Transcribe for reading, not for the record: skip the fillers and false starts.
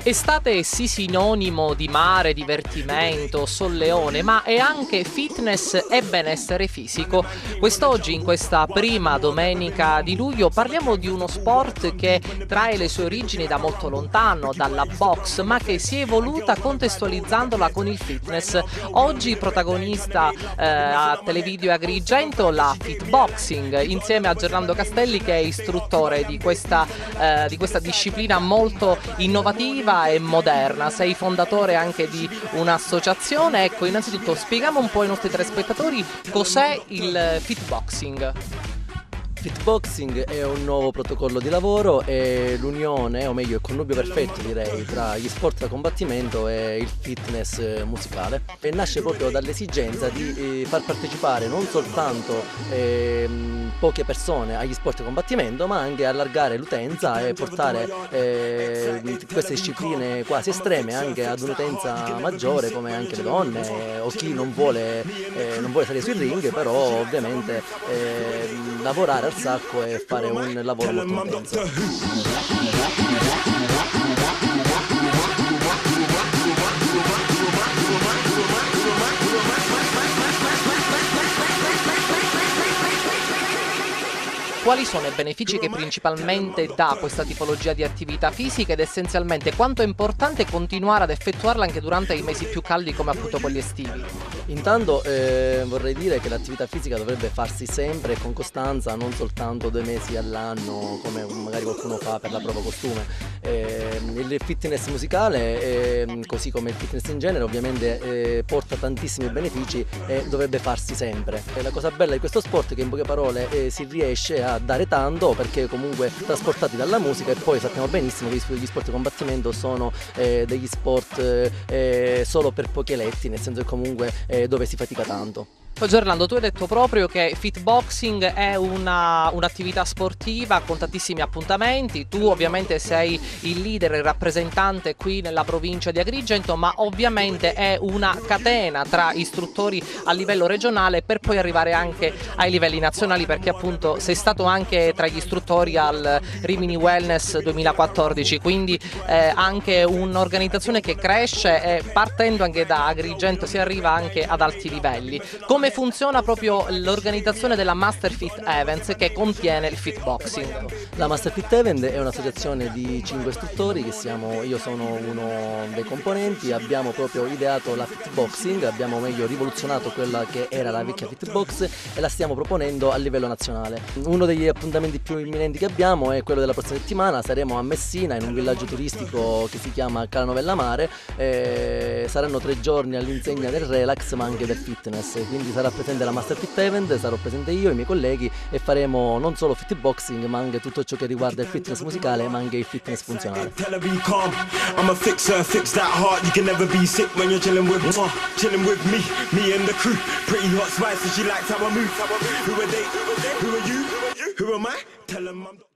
Estate è sì sinonimo di mare, divertimento, solleone, ma è anche fitness e benessere fisico. Quest'oggi, in questa prima domenica di luglio, parliamo di uno sport che trae le sue origini da molto lontano, dalla box, ma che si è evoluta contestualizzandola con il fitness. Oggi protagonista a Televideo e Agrigento la Fitboxing, insieme a Gerlando Castelli, che è istruttore di questa disciplina molto innovativa e moderna. Sei fondatore anche di un'associazione. Ecco, innanzitutto spieghiamo un po' ai nostri telespettatori cos'è il Fitboxing. Fitboxing è un nuovo protocollo di lavoro, è l'unione, o meglio il connubio perfetto direi, tra gli sport da combattimento e il fitness musicale, e nasce proprio dall'esigenza di far partecipare non soltanto poche persone agli sport da combattimento, ma anche allargare l'utenza e portare queste discipline quasi estreme anche ad un'utenza maggiore, come anche le donne o chi non vuole salire sui ring, però ovviamente lavorare al sacco e fare un lavoro molto intenso. Quali sono i benefici che principalmente dà questa tipologia di attività fisica ed essenzialmente quanto è importante continuare ad effettuarla anche durante i mesi più caldi come appunto quelli estivi? Intanto vorrei dire che l'attività fisica dovrebbe farsi sempre con costanza, non soltanto 2 mesi all'anno come magari qualcuno fa per la prova costume. Il fitness musicale, così come il fitness in genere, ovviamente porta tantissimi benefici e dovrebbe farsi sempre. E la cosa bella di questo sport è che in poche parole si riesce a dare tanto, perché comunque trasportati dalla musica, e poi sappiamo benissimo che gli sport di combattimento sono degli sport solo per pochi eletti, nel senso che comunque dove si fatica tanto. Poi Gerlando, tu hai detto proprio che Fitboxing è un'attività sportiva con tantissimi appuntamenti. Tu ovviamente sei il leader, il rappresentante qui nella provincia di Agrigento, ma ovviamente è una catena tra istruttori a livello regionale per poi arrivare anche ai livelli nazionali, perché appunto sei stato anche tra gli istruttori al Rimini Wellness 2014, quindi anche un'organizzazione che cresce e partendo anche da Agrigento si arriva anche ad alti livelli. Come funziona proprio l'organizzazione della Master Fit Events che contiene il Fitboxing? La Master Fit Event è un'associazione di 5 istruttori io sono uno dei componenti. Abbiamo proprio ideato la Fitboxing, abbiamo meglio rivoluzionato quella che era la vecchia Fitbox e la stiamo proponendo a livello nazionale. Uno degli appuntamenti più imminenti che abbiamo è quello della prossima settimana. Saremo a Messina in un villaggio turistico che si chiama Cala Novella Mare. Saranno 3 giorni all'insegna del relax ma anche del fitness, quindi sarà presente la Master Fit Event, sarò presente io e i miei colleghi e faremo non solo fitboxing ma anche tutto ciò che riguarda il fitness musicale ma anche il fitness funzionale. Who am I? Tell 'em I'm